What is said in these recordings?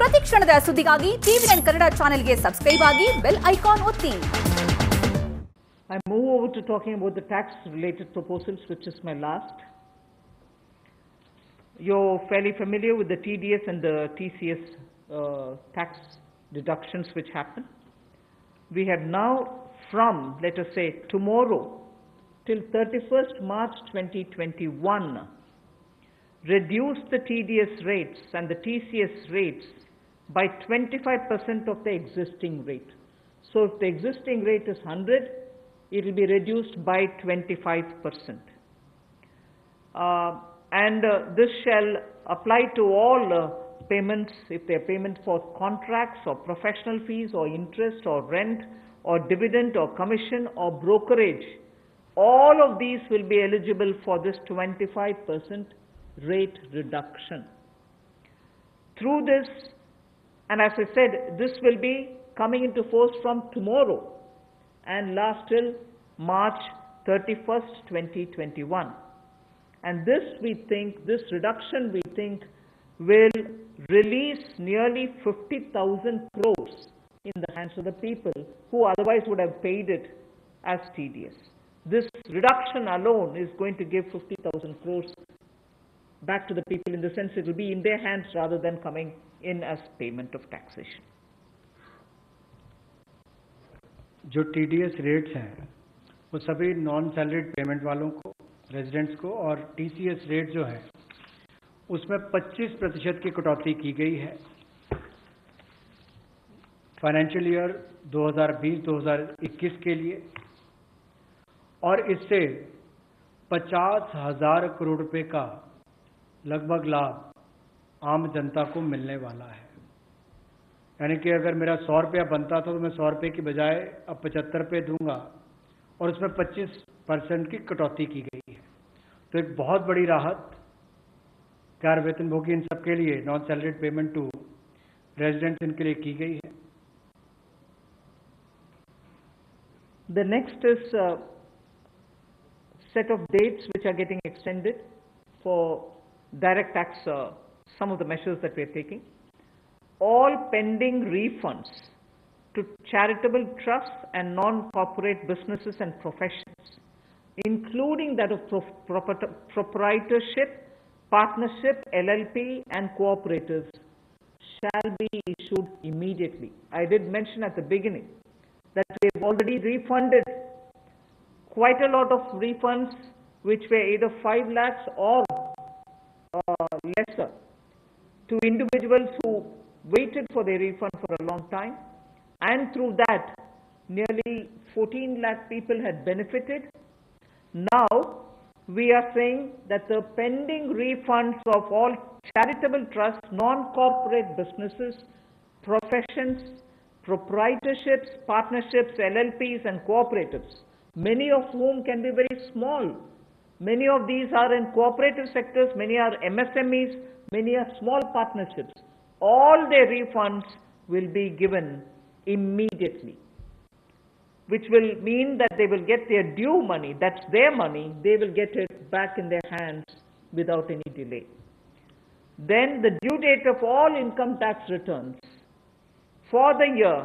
ಪ್ರತಿ ಕ್ಷಣದ ಸುದ್ದಿಗಾಗಿ ಟಿವಿ9 ಕನ್ನಡ ಚಾನೆಲ್ಗೆ ಸಬ್ಸ್ಕ್ರೈಬ್ ಆಗಿ ಬೆಲ್ ಐಕಾನ್ ಒತ್ತಿ. I move over to talking about the tax-related proposals, which is my last. You're fairly familiar with the TDS and the TCS tax deductions which happen. We have now from, let us say, tomorrow till 31st March 2021, reduced the TDS rates and the TCS rates by 25% of the existing rate. So if the existing rate is 100, it will be reduced by 25%. This shall apply to all payments, if they are payment for contracts or professional fees or interest or rent or dividend or commission or brokerage. All of these will be eligible for this 25% rate reduction. Through this, and as I said, this will be coming into force from tomorrow and last till March 31st, 2021. And this reduction we think will release nearly 50,000 crores in the hands of the people who otherwise would have paid it as TDS. This reduction alone is going to give 50,000 crores back to the people, in the sense it will be in their hands rather than coming in as payment of taxation. जो TDS rates हैं वो सभी non salaried payment वालों को, residents को, और TCS rate जो है उसमें 25% की कटौती की गई है फाइनेंशियल ईयर 2020-2021 के लिए, और इससे 50,000 करोड़ रुपए का लगभग लाभ आम जनता को मिलने वाला है। यानी कि अगर मेरा 100 रुपया बनता था तो मैं 100 रुपये की बजाय अब 75 रुपये दूंगा, और उसमें 25% की कटौती की गई है। तो एक बहुत बड़ी राहत गैर वेतनभोगी इन सबके लिए, non salaried payment to residents, इनके लिए की गई है। The next is a set of dates which are getting extended for direct tax, some of the measures that we are taking. All pending refunds to charitable trusts and non-corporate businesses and professions, including that of proprietorship, partnership, LLP and cooperatives, shall be issued immediately. I did mention at the beginning that we have already refunded quite a lot of refunds which were either 5 lakhs or lesser to individuals who waited for their refund for a long time, and through that nearly 14 lakh people had benefited. Now we are saying that the pending refunds of all charitable trusts, non-corporate businesses, professions, proprietorships, partnerships, LLPs and cooperatives, many of whom can be very small. Many of these are in cooperative sectors, many are MSMEs, many are small partnerships. All their refunds will be given immediately, which will mean that they will get their due money, that's their money, they will get it back in their hands without any delay. Then the due date of all income tax returns for the year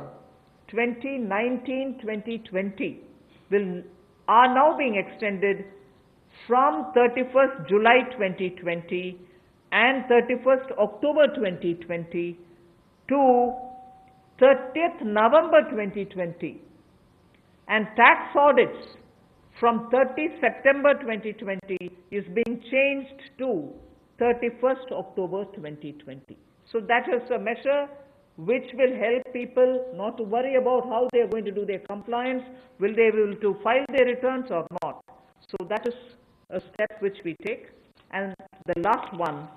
2019-2020 are now being extended from 31st July 2020 and 31st October 2020 to 30th November 2020, and tax audits from 30th September 2020 is being changed to 31st October 2020. So that is a measure which will help people not to worry about how they are going to do their compliance, will they be able to file their returns or not. So that is a step which we take. And the last one,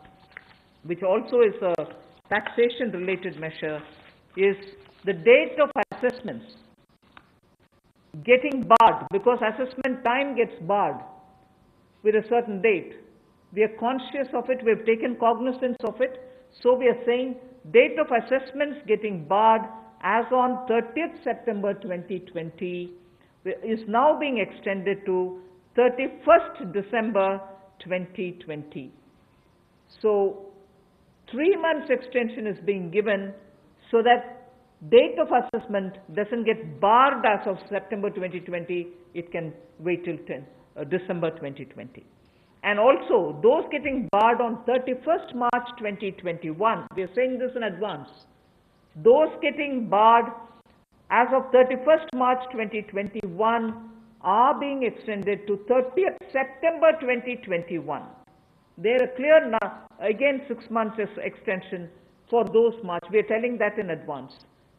which also is a taxation related measure, is the date of assessments getting barred, because assessment time gets barred with a certain date. We are conscious of it, we have taken cognizance of it, so we are saying date of assessments getting barred as on 30th September 2020 is now being extended to 31st December 2020. So 3 months extension is being given so that date of assessment doesn't get barred as of September 2020, it can wait till December 2020. And also, those getting barred on 31st March 2021, we are saying this in advance, those getting barred as of 31st March 2021 are being extended to 30th September 2021. There are clear, again 6 months extension for those March. We are telling that in advance.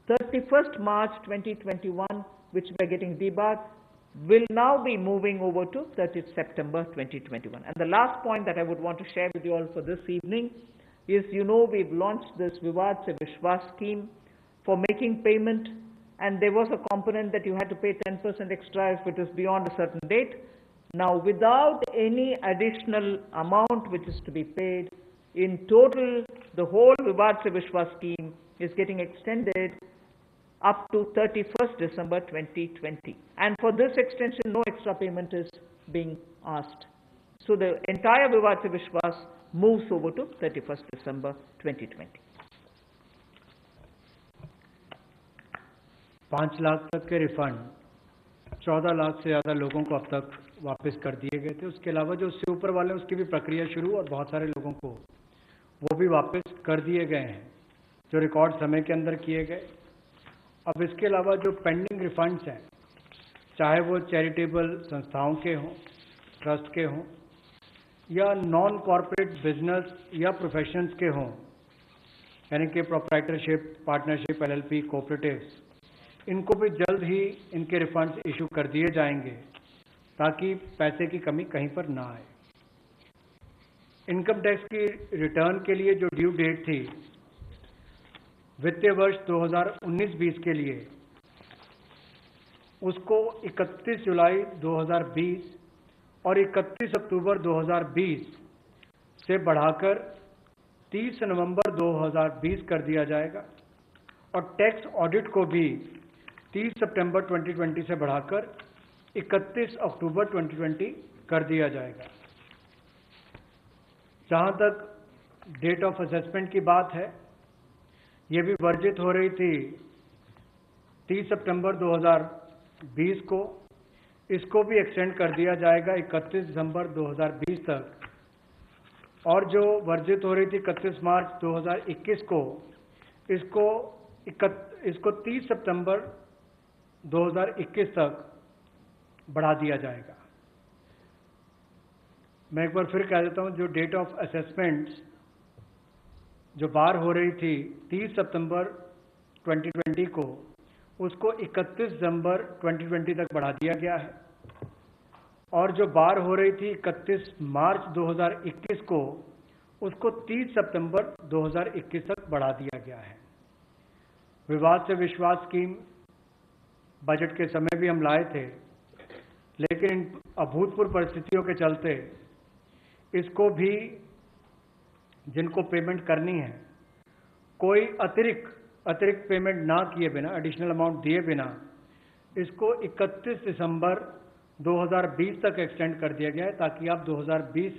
31st March 2021, which we are getting debarred, will now be moving over to 30th September 2021. And the last point that I would want to share with you all for this evening is, you know, we've launched this Vivad Se Vishwas scheme for making payment, and there was a component that you had to pay 10% extra if it is beyond a certain date. Now, without any additional amount which is to be paid, in total, the whole Vivad Se Vishwas scheme is getting extended up to 31st December 2020. And for this extension, no extra payment is being asked. So the entire Vivad Se Vishwas moves over to 31st December 2020. 5 lakh तक के refund 14 lakh से ज़्यादा लोगों को अब तक वापस कर दिए गए थे। उसके अलावा जो उससे ऊपर वाले उसकी भी प्रक्रिया शुरू, और बहुत सारे लोगों को वो भी वापस कर दिए गए हैं जो रिकॉर्ड समय के अंदर किए गए। अब इसके अलावा जो पेंडिंग रिफंड्स हैं, चाहे वो चैरिटेबल संस्थाओं के हों, ट्रस्ट के हों, या नॉन कॉरपोरेट बिजनेस या प्रोफेशंस के हों, यानी कि प्रोप्राइटरशिप, पार्टनरशिप, LLP, कोऑपरेटिव्स, इनको भी जल्द ही इनके रिफंड्स इशू कर दिए जाएंगे ताकि पैसे की कमी कहीं पर ना आए। इनकम टैक्स की रिटर्न के लिए जो ड्यू डेट थी वित्तीय वर्ष 2019-20 के लिए, उसको 31 जुलाई 2020 और 31 अक्टूबर 2020 से बढ़ाकर 30 नवंबर 2020 कर दिया जाएगा, और टैक्स ऑडिट को भी 30 सितंबर 2020 से बढ़ाकर 31 अक्टूबर 2020 कर दिया जाएगा। जहां तक डेट ऑफ असेसमेंट की बात है, ये भी वर्जित हो रही थी 30 सितंबर 2020 को, इसको भी एक्सटेंड कर दिया जाएगा 31 दिसंबर 2020 तक, और जो वर्जित हो रही थी 31 मार्च 2021 को, इसको 30 सितंबर 2021 तक बढ़ा दिया जाएगा। मैं एक बार फिर कह देता हूं, जो डेट ऑफ असेसमेंट जो बार हो रही थी 30 सितंबर 2020 को, उसको 31 दिसंबर 2020 तक बढ़ा दिया गया है, और जो बार हो रही थी 31 मार्च 2021 को, उसको 30 सितंबर 2021 तक बढ़ा दिया गया है। विवाद से विश्वास स्कीम बजट के समय भी हम लाए थे, लेकिन इन अभूतपूर्व परिस्थितियों के चलते इसको भी, जिनको पेमेंट करनी है, कोई अतिरिक्त पेमेंट ना किए बिना, एडिशनल अमाउंट दिए बिना, इसको 31 दिसंबर 2020 तक एक्सटेंड कर दिया गया है, ताकि आप 2020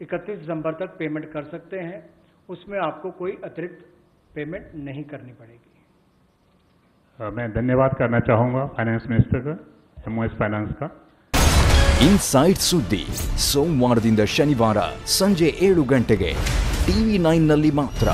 31 दिसंबर तक पेमेंट कर सकते हैं। उसमें आपको कोई अतिरिक्त पेमेंट नहीं करनी पड़ेगी। मैं धन्यवाद करना चाहूँगा फाइनेंस मिनिस्टर का, MOS फाइनेंस का। ಇನ್ಸೈಡ್ ಸುದ್ದಿ ಸೋಮವಾರದಿಂದ ಶನಿವಾರ ಸಂಜೆ 7 ಗಂಟೆಗೆ TV9 ನಲ್ಲಿ ಮಾತ್ರ।